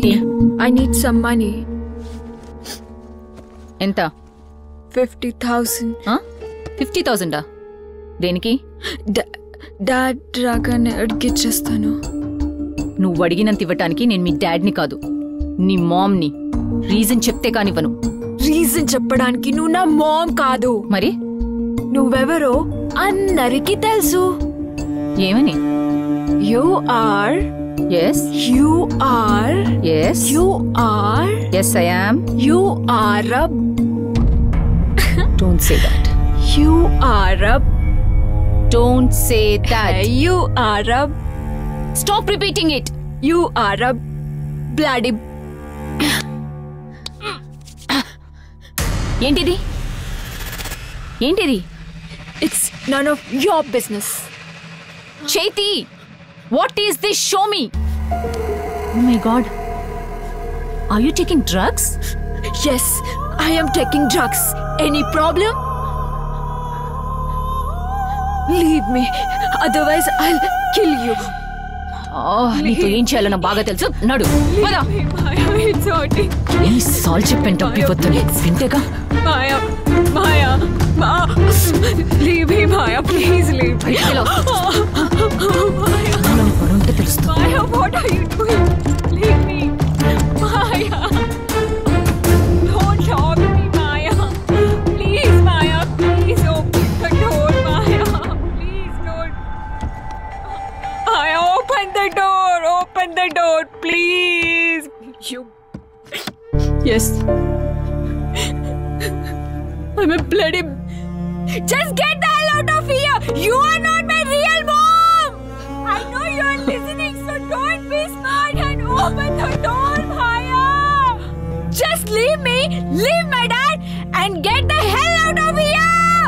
ఏంటి? I need some money. ఎంత? 50,000. 50,000 దేనికి? డాడ్ రాగానే అడిగిచ్చేస్తాను. నువ్వు అడిగినంత ఇవ్వటానికి నేను మీ డాడ్ని కాదు, నీ మామ్ని. రీజన్ చెప్తే కానివ్వను. రీజన్ చెప్పడానికి నువ్వు నా మామ్ కాదు. మరి నువ్వెవరో అందరికి తెలుసు. ఏమని? You are. Yes. You are. Yes. You are. Yes, I am. You are a. Don't say that. You are a. Don't say that. You are a. Stop repeating it. You are a bloody. ఏంటిది? ఏంటిది? It's none of your business. Chaiti, what is this? Show me. Oh my God. Are you taking drugs? Yes, I am taking drugs. Any problem? Leave me, otherwise I'll kill you. నీతో ఏం చేయాలో నాకు బాగా తెలుసు. నడు. It's hurting. ఎన్నిసార్లు చెప్పాను డబ్బు ఇవ్వద్దని, వింటేగా? Maya, Maya, leave me, Maya, please leave me. పడుంటే తెలుస్తుంది. Maya, what are you doing? Leave me, Maya. Don't talk to me, Maya. Please, Maya, please open the door, Maya. Please don't. Maya, open the door, please. You. Yes. I'm a bloody. Just get the hell out of here! You are not my real mom! I know you are listening, so don't be smart and open the door, Maya! Just leave me, leave my dad, and get the hell out of here!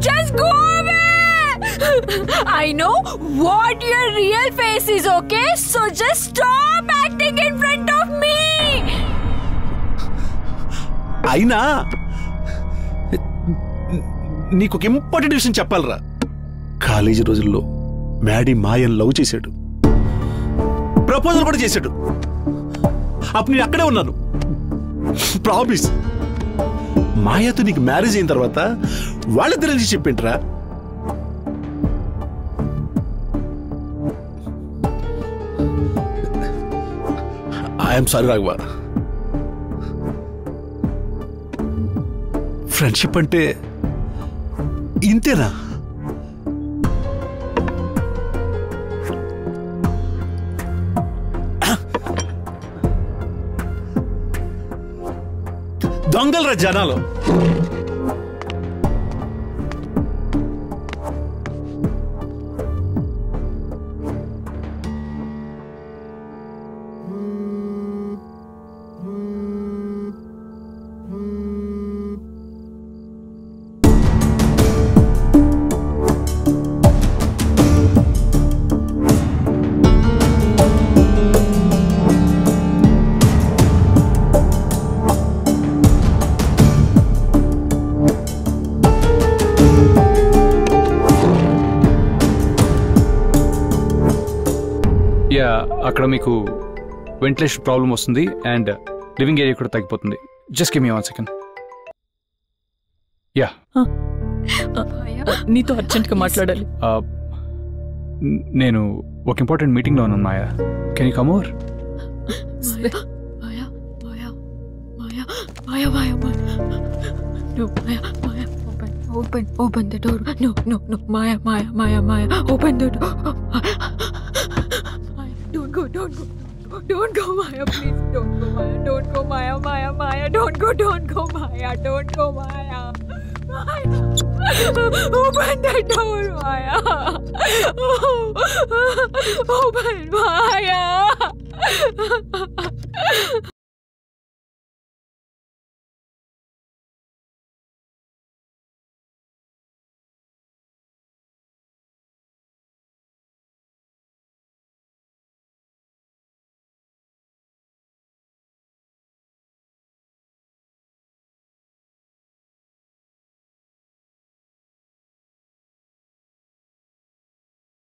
Just go away! I know what your real face is, okay? So just stop acting in front of me! అయినా నీకు ఒక important విషయం చెప్పాలరా. College రోజుల్లో Maddy మాయన్ love చేశాడు, proposal కూడా చేశాడు. అప్పుడు నేను అక్కడే ఉన్నాను. ప్రామిస్, మాయతో నీకు మ్యారేజ్ అయిన తర్వాత వాళ్ళిద్దరి నుంచి చెప్పింట్రా. I'm sorry Raghava. ఫ్రెండ్షిప్ అంటే ఇంతేనా? దొంగలరా జనాలు. అక్కడ మీకు వెంటిలేషన్ ప్రాబ్లం వస్తుంది అండ్ లివింగ్ ఏరియా కూడా తగ్గిపోతుంది. Just give me 1 second. Yeah, నీతో అర్జెంట్గా మాట్లాడాలి. నేను ఒక ఇంపార్టెంట్ మీటింగ్లో ఉన్నాను Maya. Can you come over? Open the door. No, Maya, open the door. Don't go, Maya, please. Don't go, Maya. Don't go, Maya. Don't go, Maya. Don't go, Maya. Open the door, Maya. Open, Maya.